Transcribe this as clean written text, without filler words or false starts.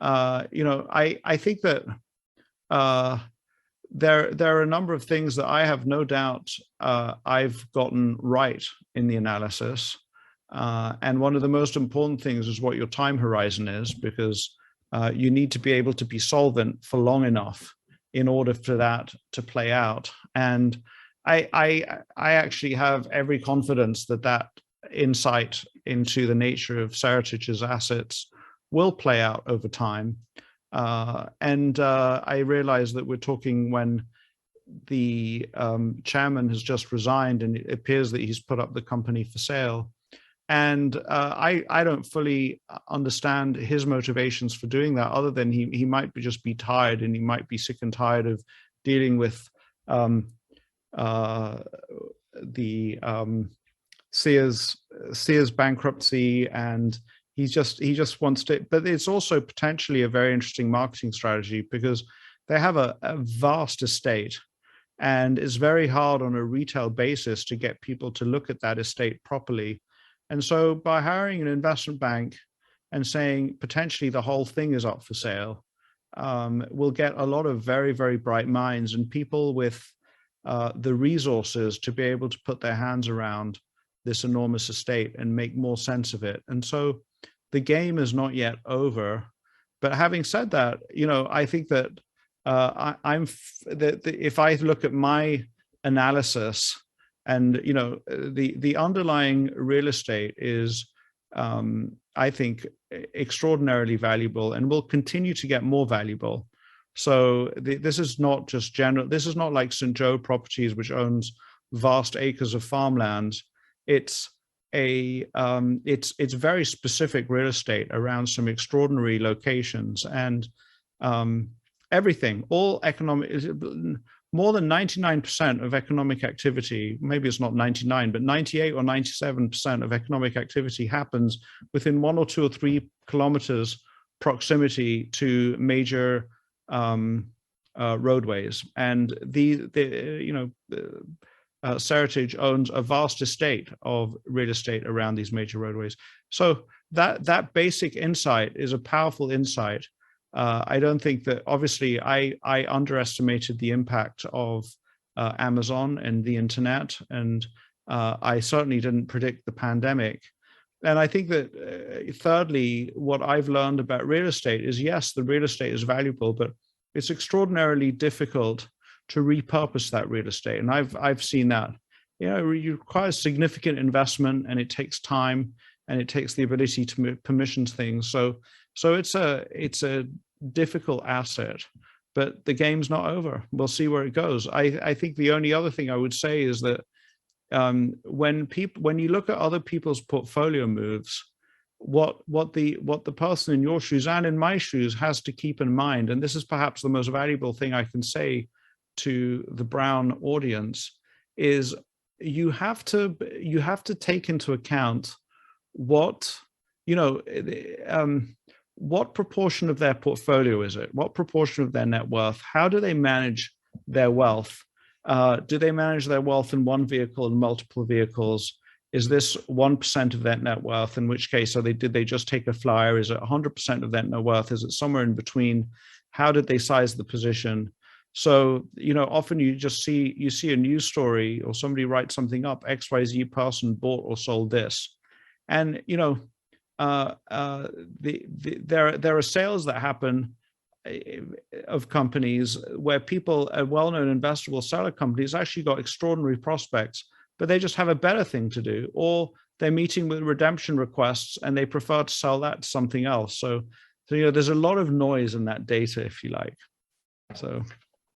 I think that there are a number of things that I have no doubt I've gotten right in the analysis. And one of the most important things is what your time horizon is, because you need to be able to be solvent for long enough in order for that to play out. And I actually have every confidence that that insight into the nature of Seritage's assets will play out over time. I realize that we're talking when the chairman has just resigned and it appears that he's put up the company for sale. And I don't fully understand his motivations for doing that, other than he might just be tired, and he might be sick and tired of dealing with the Sears bankruptcy, and he just wants to. But it's also potentially a very interesting marketing strategy, because they have a vast estate, and it's very hard on a retail basis to get people to look at that estate properly. And so by hiring an investment bank and saying potentially the whole thing is up for sale, we'll get a lot of very, very bright minds and people with the resources to be able to put their hands around this enormous estate and make more sense of it. And so the game is not yet over. But having said that, I think that if I look at my analysis, and the underlying real estate is, I think, extraordinarily valuable and will continue to get more valuable. So this is not just general. This is not like St. Joe Properties, which owns vast acres of farmland. It's very specific real estate around some extraordinary locations, and everything, all economic. More than 99% of economic activity, maybe it's not 99, but 98 or 97% of economic activity happens within 1 or 2 or 3 kilometers proximity to major roadways. And Seritage owns a vast estate of real estate around these major roadways. So that basic insight is a powerful insight. I don't think that, obviously, I underestimated the impact of Amazon and the internet, and I certainly didn't predict the pandemic. And I think that, thirdly, what I've learned about real estate is, yes, the real estate is valuable, but it's extraordinarily difficult to repurpose that real estate. And I've seen that. It requires significant investment, and it takes time, and it takes the ability to permission things. So it's a difficult asset, but the game's not over. We'll see where it goes. I think the only other thing I would say is that when you look at other people's portfolio moves, what the person in your shoes and in my shoes has to keep in mind, and this is perhaps the most valuable thing I can say to the Brown audience, is you have to take into account what proportion of their portfolio is it? What proportion of their net worth? How do they manage their wealth? Do they manage their wealth in one vehicle and multiple vehicles? Is this 1% of their net worth? In which case, did they just take a flyer? Is it 100% of their net worth? Is it somewhere in between? How did they size the position? So, often you see a news story or somebody writes something up, XYZ person bought or sold this. And, there are sales that happen of companies where a well-known investor will sell a company that's actually got extraordinary prospects, but they just have a better thing to do, or they're meeting with redemption requests and they prefer to sell that to something else. So there's a lot of noise in that data, if you like. So